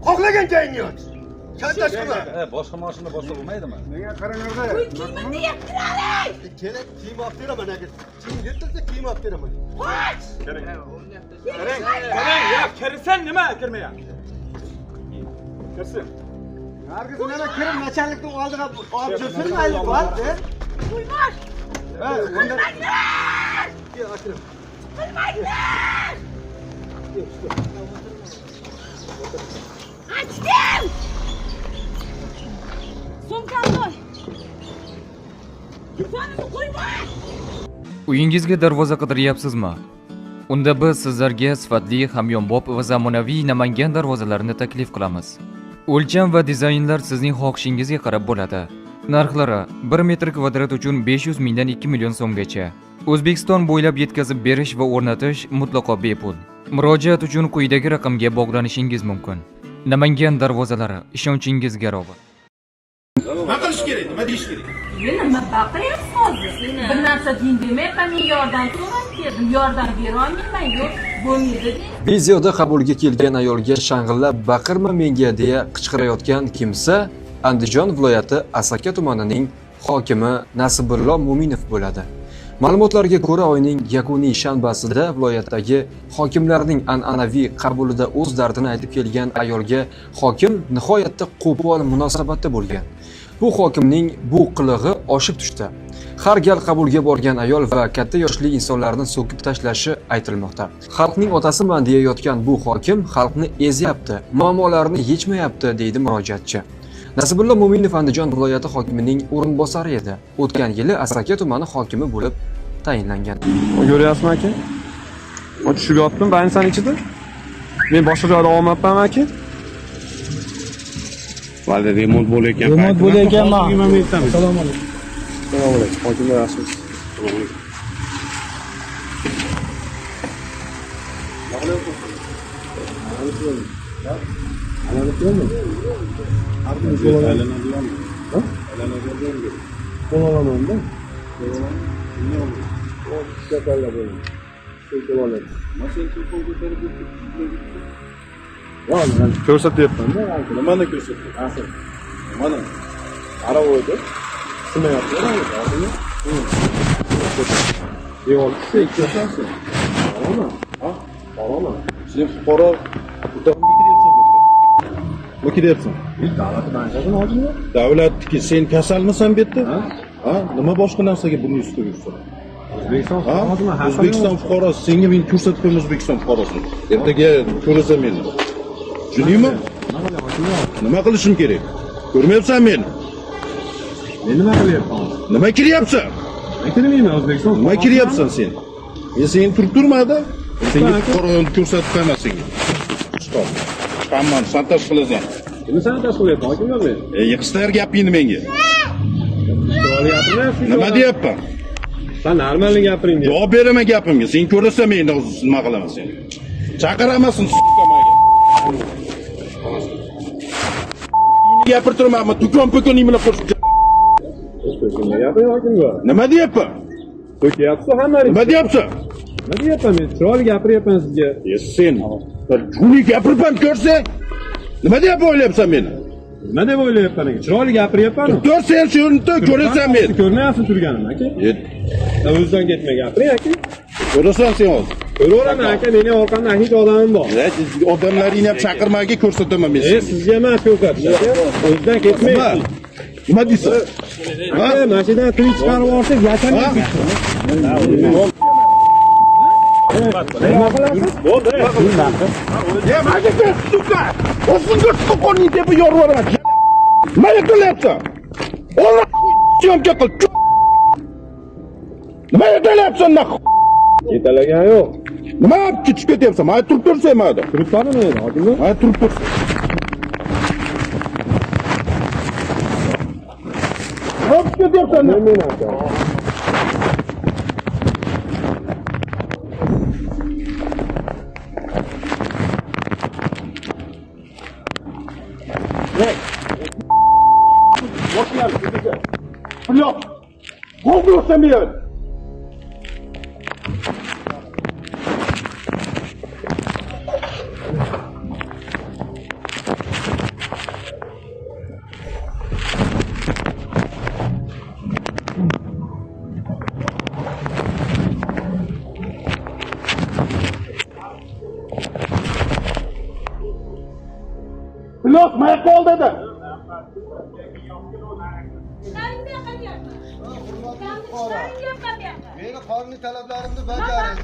Qo'qlagan joyingni yo'q. Chantash qilma. Boshqa mashina boshqa bo'lmaydimi? Menga qarang orada. Kiymini yettiradi. Kerak kiyim olib beraman agar. Kiyim yetilsa kiyim olib beraman. Qoch. Qarang, ya kirsan nima kirmayapti? Kirsin. Nargiz mana kirib nachallikning oldiga olib yursin mayli bor. Qo'ymoq. Ha, unda. Kel, akrim. Qilmaydilar. Açdım. Sumkamni qo'y. Yufanini qo'yma. Uyingizga darvoza qidiryapsizmi? Unda biz sizlarga sifatli, hamyonbop va zamonaviy Namangan darvozalarini taklif qilamiz. O'lcham va dizaynlar sizning xohishingizga qarab bo'ladi. Narxlari 1 metr kvadrat uchun 500 mingdan 2 million so'mgacha. O'zbekiston bo'ylab yetkazib berish va o'rnatish mutlaqo bepul. Murojaat uchun quyidagi raqamga bog'lanishingiz mumkin. Namangan darvozalari, ishonchingiz garovi. Nima qilish kerak? Nima deyish kerak? Nima baqiryapsiz hozir? Bir narsa deyin demayapman, men yordam so'rab keldim. Yordam bera olmayman, yo'q, bo'lmaydi. Videoda qabulga kelgan ayolga shang'illab baqirma menga deya qichqirayotgan kimsa Andijon viloyati Asaka tumanining hokimi Nasibullo Mo'minov bo'ladi. Ma'lumotlarga ko'ra, oyning yakuniy shanbasida viloyatdagi hokimlarning an'anaviy qabulida o'z dardini aytib kelgan ayolga hokim nihoyatda qo'pol munosabatda bo'lgan. Bu hokimning bu qilig'i oshib tushdi. Har gal qabulga borgan ayol va katta yoshli insonlarni so'kib tashlashi aytilmoqda. Xalqning otasiman deyayotgan bu hokim xalqni ezyapti, muammolarni yechmayapti, deydi murojaatchi. Nasibullo Mo'minov Andijon viloyati hokimining o'rinbosari edi. O'tgan yili Asaka tumani hokimi bo'lib tayinlangan. Ko'ryapsizmi aka? Men tushib yotdim, bansan ichida. Men boshqa joyda olmayapman aka. Valda remont bo'layotgan. Remont bo'layotganmi? Assalomu alaykum. Assalomu alaykum. Hokimlar yaxshimisiz? Assalomu alaykum. Ko'rsatyapman-da. Nimani ko'rsatyapsiz? Mana aravada Sinayapti-ku. Devor ko'rsatsin. Ha? Qarama. sen fuqaro o'taqimga kiryapsan bu yerga. Nima kiryapsan? Davlat bankasini hojimi? Davlatniki, sen kasalmisan bu yerda? Ha? Nima boshqa narsaga buni yuz qo'yibsan? O'zbekiston fuqarosimi? O'zbekiston fuqarosi. Senga men ko'rsatib qo'yaman O'zbekiston fuqarosini. Ertaga ko'rasan meni. Tushundingmi? Nima qilishim kerak? Ko'rmayapsan meni? Men nima qilyapman? Nima kiryapsan? Men kirmayman O'zbekiston. Nima kiryapsan sen? Sen turib turmadi? Senga fuqaroni ko'rsatib qo'yaman senga. Stop. Chiqaman, santaj qilasan. Nima santaj qilyapman? Hokimlar men. Yig'istar gapingni menga. Nima deyapman? Sen normalni gapiring. Javob beraman gapimga. Sen ko'rasan men nima qilaman seni. Chaqiramasin sukkamaga. Gapirib turmanmi? Do'kon nimalar qo'shib. Nima gapiring hokimlar? Nima deyapman? To'kyapsiz hammaning. Nima deyapsan? Nima deyapman men? Chiroyli gapiryapman sizga. Sen juni gapirib ko'rsang, nima deb o'ylayapsan meni? Nima deb o'ylayapman? Chiroyli gapiryapman. Tur sen shuni ko'rasan men. Ko'rmayapsiz turganim aka. O'zidan ketmay gapiring aka. Ko'rasan sen hozir. Ko'raveraman aka, meni orqamda hech odamim bor. Odamlaringni ham chaqirmaga ko'rsataman men seni. Sizga emas ko'rsatish. O'zidan ketmaysiz. Nima deysan? Ha, mashinadan tirik chiqarib yuborsangiz, yashamaysiz. Nima qilasiz? Bo'ldi. Nimaga ko'rsatsa? O'zingga qo'qonning deb yorvoraman. Nima qilyapsan? O'g'lim syomka qil. Nima qilyapsan? Ketalagan yo'q. Nima ketib ketyapsan? Mana turib tursan mana. Turib qolimi endi, hokimlar? Mana turib tur. Hop ketyapsan. Men aka. Yok. Korkuyorsun sen bir yer. Pilot, mayakka ol dedi. Meni qonuniy talablarimni bajaring.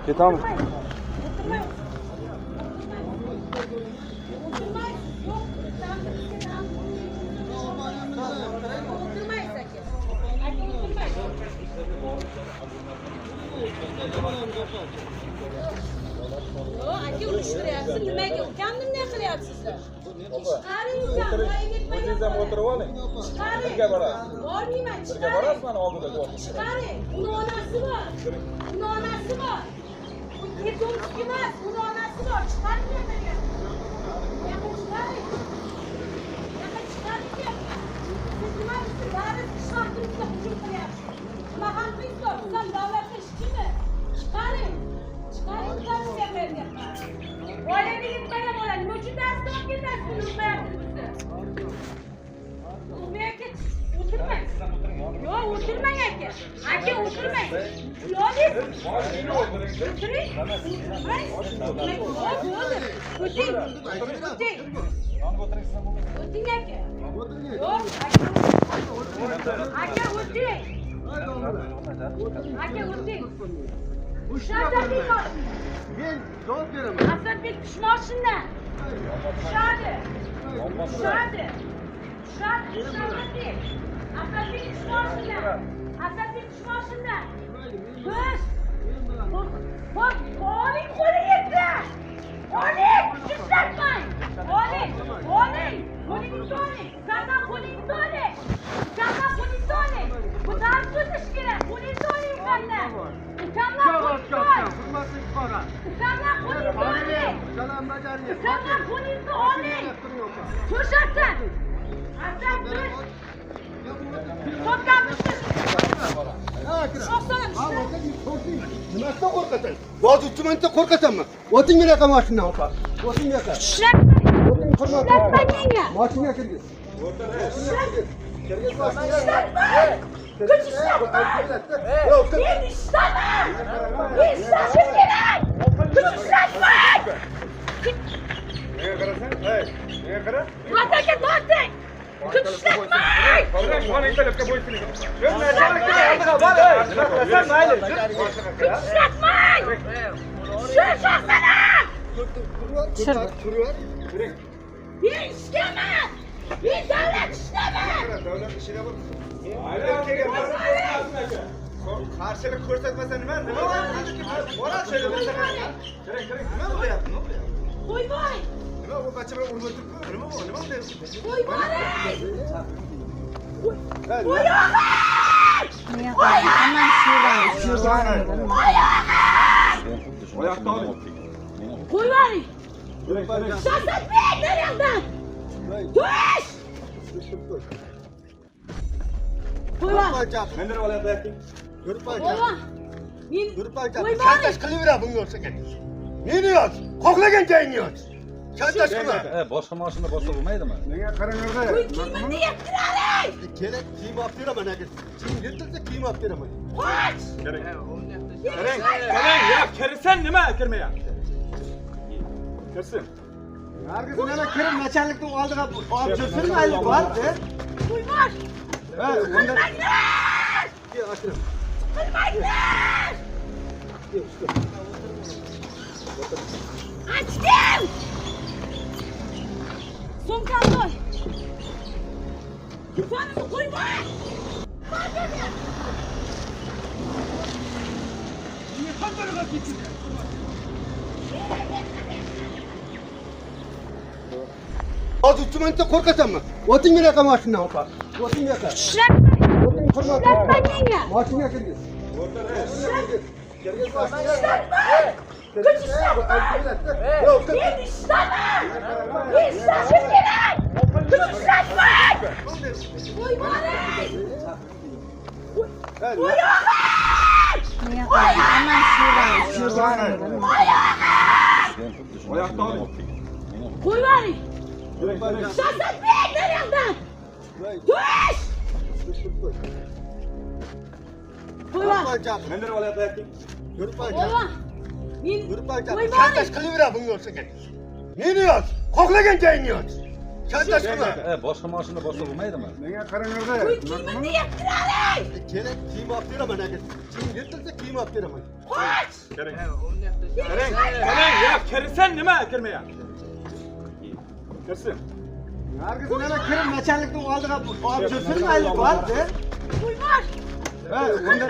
Ketamiz. Aka urishtiryapsiz, nimaga ukamni nima qilyapsizlar? Chiqaring ukam, voyaga yetmagan. O'tirib oling. Birga borasiz. Bormayman, Birga chiqaring. borasizmi oldida guvoh? Chiqaring, uni onasi bor. Uni onasi bor. Bu yetimlik emas, uni onasi bor. Chiqaring yerga. Yo'q, chiqaring. Yo'q, chiqaring. Siz nima uchun bari ishonchimizga hujum qilyapsiz? Nima ham qilsa, sizlar davlatga ishchimi? Chiqaring. Chiqaring, ukamni bermayapman. Voyaga yetmagan bola nima uchun darsga olib ketasiz? Urmayapsiz. Urmayapsiz. O'tirmang. Yo'q, o'tirmang aka. Aka, o'tirmang. Yo'q, o'tiring. O'tirmang. O'ting. O'ting. O'ting aka. Yo'q, aka, o'ting. Aka, o'ting. Asadbek moshin. Men javob beraman. Asadbek tush moshindan. Tushadi. Tushadi. Tushadi. Asadbek. Asadbek tush moshindan. Asadbek tush moshindan. Tush. Oling qo'lingizda. Oling. Tushlatmang. Oling. Oling. Qo'lingizni oling. Ukamdan qo'lingizni oling. Ukamdan qo'lingizni oling. Bu dars o'tish kerak. Qo'lingizni oling ukamdan. Ukamdan qo'lingizni oling. Hurmatli fuqaro. Ukamdan qo'lingizni oling. Salom bajaring. Ukamdan qo'lingizni oling. To'shatsin. Asad tush. To'pdan tush. Nimasidan qo'rqasan? Yozuvchimancha qo'rqasanmi? O'ting meni yoqa mashinadan opa. O'ting yoqa. Tushlatmang. O'ting hurmat. Tushlatmang menga. Mashinaga kirgin. Tushlatmang. Kuch ishlatmang. Men ishlaman. Ishlashim kerak. Kuch ishlatmang. Nega qarasan? Hey, nega qara? Vataga torting. Kuch ishlatmang. Qonun talabga bo'ysuning. Yo'q, nachalikka oldiga bor. Nima qilasan, mayli. Kuch ishlatmang. Shu shaxsana. Men ishlaman. Men davlat ishlaman. Davlat ishida bor. Qarshilik ko'rsatmasa nima? Nima bo'ladi? Bora shöyle bir sefer. Nima bo'lyapti? Nima bo'lyapti? Qo'ymang. Nima bu bachcha bilan urib o'tiribdi? Nima bu? Nima bo'lyapti? Oyoqda oling. Qo'ying. Asadbek nereden? Tush! Qo'ying. Mendir olyapti. Ko'rib Qo'ying. Men ko'rib Qo'ying. chantash qilaveradi bunga o'xshagan. Meni yoz. Xohlagan joyingni yoz. Chantash qilma. Boshqa mashina boshqa bo'lmaydimi? Menga qarang orada. Qo'y kiyimimni yettiralik. Kerak kiyim olib beraman agar. Kiyim yetilsa kiyim olib beraman. Qoch! Qarang, qarang, ya kirsan nima kirmayapti? Kirsin. Nargiz mana kirib nachallikning oldiga olib chiqsin mayli bordi. Qo'ying. Ha, unda ke ashram. Açtım! Sumkamı koy! Kütüphanemi koy bak! Hozir uchmancha qo'rqasanmi? O'ting bunaqa mashinadan opa. O'ting bunaqa. O'ting hurmat. Mashinaga kirgin. Qo'y bering. Shahzodbek, nereden? Tush! Qo'y bor. Mendir olayapti. Yurib Qo'y qo'y. bor. Men Yurib qo'y. qo'y Chantash bor. qilaveradi bunga o'xshagan. Meni yoz. Xohlagan joyingni yoz. Chantash qilma. Boshqa mashina boshqa bo'lmaydimi? Menga qaranglarda. Qo'y kiyimni deyaptilaring. Kerak kiyim olib beraman aka. Kiyim yetilsa kiyim olib beraman. Qoch! Qarang, ya kirsan nima kirmayapti? Kirsin. Nargiz nima kirim nachallikning oldiga olib yursin mayli bor. Qo'y bor. Ha, unda